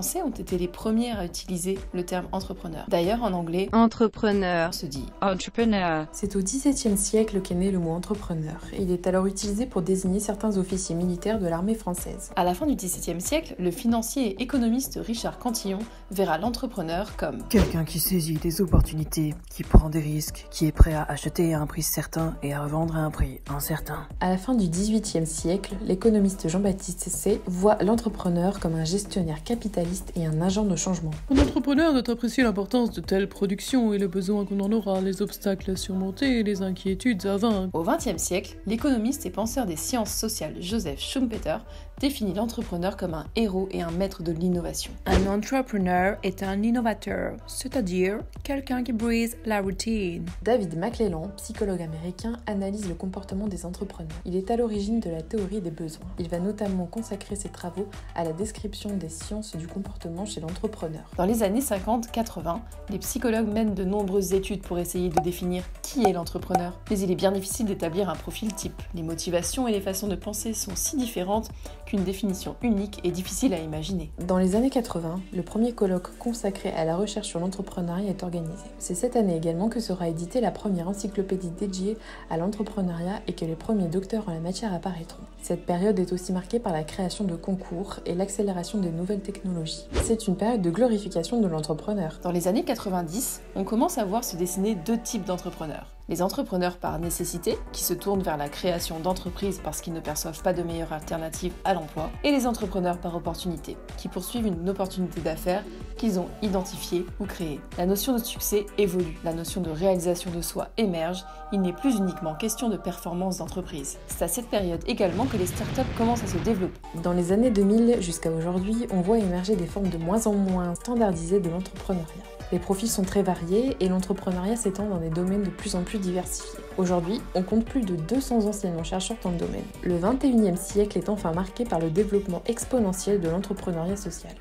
Français ont été les premiers à utiliser le terme entrepreneur. D'ailleurs, en anglais, entrepreneur se dit entrepreneur. C'est au XVIIe siècle qu'est né le mot entrepreneur. Il est alors utilisé pour désigner certains officiers militaires de l'armée française. À la fin du XVIIe siècle, le financier et économiste Richard Cantillon verra l'entrepreneur comme quelqu'un qui saisit des opportunités, qui prend des risques, qui est prêt à acheter à un prix certain et à revendre à un prix incertain. À la fin du XVIIIe siècle, l'économiste Jean-Baptiste Say voit l'entrepreneur comme un gestionnaire capitaliste et un agent de changement. Un entrepreneur doit apprécier l'importance de telle production et le besoin qu'on en aura, les obstacles à surmonter et les inquiétudes à vaincre. Au XXe siècle, l'économiste et penseur des sciences sociales Joseph Schumpeter définit l'entrepreneur comme un héros et un maître de l'innovation. Un entrepreneur est un innovateur, c'est-à-dire quelqu'un qui brise la routine. David McClellan, psychologue américain, analyse le comportement des entrepreneurs. Il est à l'origine de la théorie des besoins. Il va notamment consacrer ses travaux à la description des sciences du comportement chez l'entrepreneur. Dans les années 50-80, les psychologues mènent de nombreuses études pour essayer de définir qui est l'entrepreneur. Mais il est bien difficile d'établir un profil type. Les motivations et les façons de penser sont si différentes qu'une définition unique est difficile à imaginer. Dans les années 80, le premier colloque consacré à la recherche sur l'entrepreneuriat est organisé. C'est cette année également que sera éditée la première encyclopédie dédiée à l'entrepreneuriat et que les premiers docteurs en la matière apparaîtront. Cette période est aussi marquée par la création de concours et l'accélération des nouvelles technologies. C'est une période de glorification de l'entrepreneur. Dans les années 90, on commence à voir se dessiner deux types d'entrepreneurs. Les entrepreneurs par nécessité, qui se tournent vers la création d'entreprises parce qu'ils ne perçoivent pas de meilleure alternative à l'emploi, et les entrepreneurs par opportunité, qui poursuivent une opportunité d'affaires qu'ils ont identifiée ou créée. La notion de succès évolue, la notion de réalisation de soi émerge, il n'est plus uniquement question de performance d'entreprise. C'est à cette période également que les startups commencent à se développer. Dans les années 2000 jusqu'à aujourd'hui, on voit émerger des formes de moins en moins standardisées de l'entrepreneuriat. Les profils sont très variés et l'entrepreneuriat s'étend dans des domaines de plus en plus diversifiés. Aujourd'hui, on compte plus de 200 enseignants-chercheurs dans le domaine. Le 21e siècle est enfin marqué par le développement exponentiel de l'entrepreneuriat social.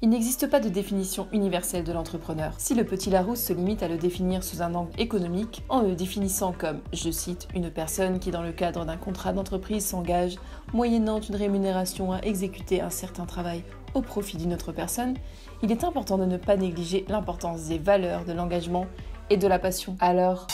Il n'existe pas de définition universelle de l'entrepreneur. Si le petit Larousse se limite à le définir sous un angle économique, en le définissant comme, je cite, une personne qui dans le cadre d'un contrat d'entreprise s'engage, moyennant une rémunération à exécuter un certain travail au profit d'une autre personne, il est important de ne pas négliger l'importance des valeurs, de l'engagement et de la passion. Alors,